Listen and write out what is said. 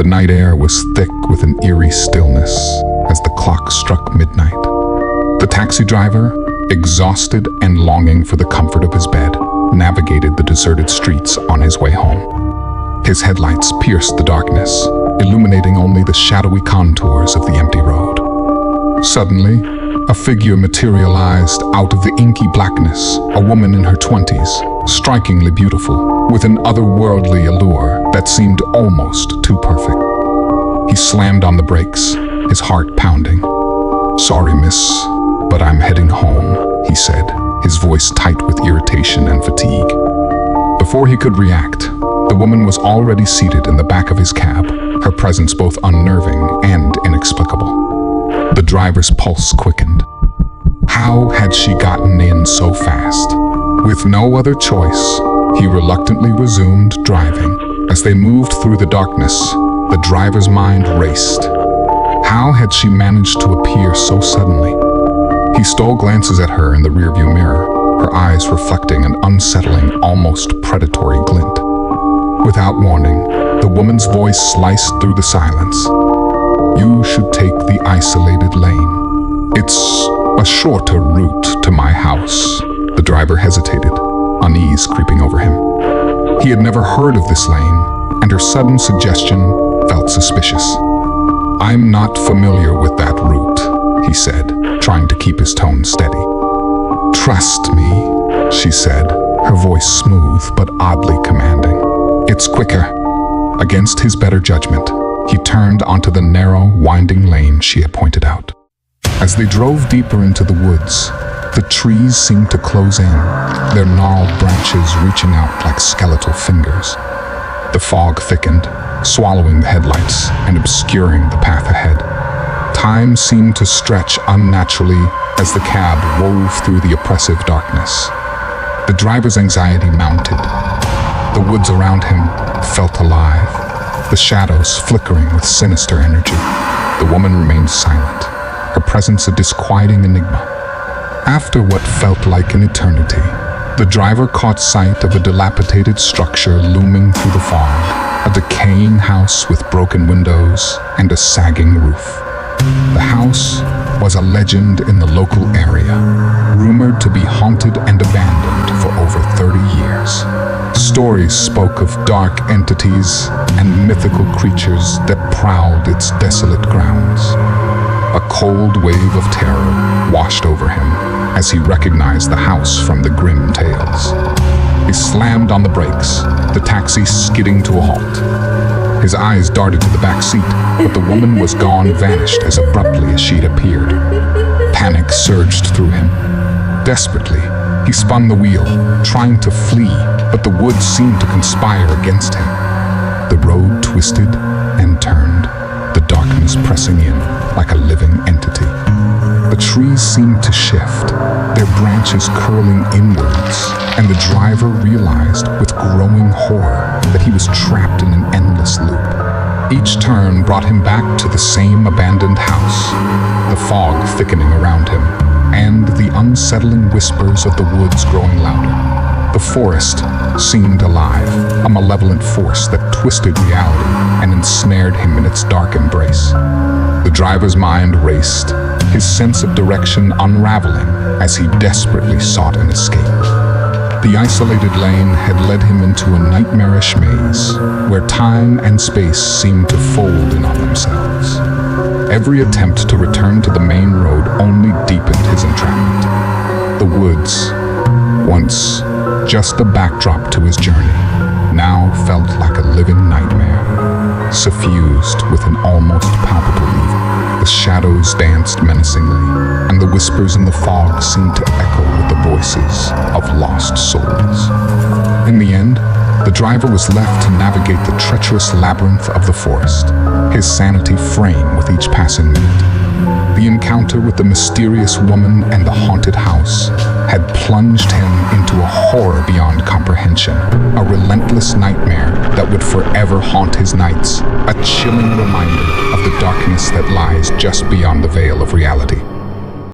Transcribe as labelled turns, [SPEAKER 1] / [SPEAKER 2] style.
[SPEAKER 1] The night air was thick with an eerie stillness as the clock struck midnight. The taxi driver, exhausted and longing for the comfort of his bed, navigated the deserted streets on his way home. His headlights pierced the darkness, illuminating only the shadowy contours of the empty road. Suddenly, a figure materialized out of the inky blackness, a woman in her 20s, strikingly beautiful, with an otherworldly allure that seemed almost too perfect. He slammed on the brakes, his heart pounding. "Sorry, miss, but I'm heading home," he said, his voice tight with irritation and fatigue. Before he could react, the woman was already seated in the back of his cab, her presence both unnerving and inexplicable. The driver's pulse quickened. How had she gotten in so fast? With no other choice, he reluctantly resumed driving. As they moved through the darkness, the driver's mind raced. How had she managed to appear so suddenly? He stole glances at her in the rearview mirror, her eyes reflecting an unsettling, almost predatory glint. Without warning, the woman's voice sliced through the silence. "You should take the isolated lane. It's a shorter route to my house." The driver hesitated, unease creeping over him. He had never heard of this lane, and her sudden suggestion felt suspicious. "I'm not familiar with that route," he said, trying to keep his tone steady. "Trust me," she said, her voice smooth but oddly commanding. "It's quicker." Against his better judgment, he turned onto the narrow, winding lane she had pointed out. As they drove deeper into the woods, the trees seemed to close in, their gnarled branches reaching out like skeletal fingers. The fog thickened, swallowing the headlights and obscuring the path ahead. Time seemed to stretch unnaturally as the cab wove through the oppressive darkness. The driver's anxiety mounted. The woods around him felt alive, the shadows flickering with sinister energy. The woman remained silent, her presence a disquieting enigma. After what felt like an eternity, the driver caught sight of a dilapidated structure looming through the fog, a decaying house with broken windows and a sagging roof. The house was a legend in the local area, rumored to be haunted and abandoned for over 30 years. Stories spoke of dark entities and mythical creatures that prowled its desolate grounds. A cold wave of terror washed over him as he recognized the house from the grim tales. He slammed on the brakes, the taxi skidding to a halt. His eyes darted to the back seat, but the woman was gone, vanished as abruptly as she'd appeared. Panic surged through him. Desperately, he spun the wheel, trying to flee, but the woods seemed to conspire against him. The road twisted and turned, the darkness pressing in like a living entity. The trees seemed to shift, their branches curling inwards, and the driver realized with growing horror that he was trapped in an endless loop. Each turn brought him back to the same abandoned house, the fog thickening around him, and the unsettling whispers of the woods growing louder. The forest seemed alive, a malevolent force that twisted reality and ensnared him in its dark embrace. The driver's mind raced, his sense of direction unraveling as he desperately sought an escape. The isolated lane had led him into a nightmarish maze, where time and space seemed to fold in on themselves. Every attempt to return to the main road only deepened his entrapment. The woods, once just a backdrop to his journey, now felt like a living nightmare, suffused with an almost palpable evil. The shadows danced menacingly, and the whispers in the fog seemed to echo with the voices of lost souls. In the end, the driver was left to navigate the treacherous labyrinth of the forest, his sanity fraying with each passing minute. The encounter with the mysterious woman and the haunted house had plunged him into a horror beyond comprehension, a relentless nightmare that would forever haunt his nights, a chilling reminder of the darkness that lies just beyond the veil of reality.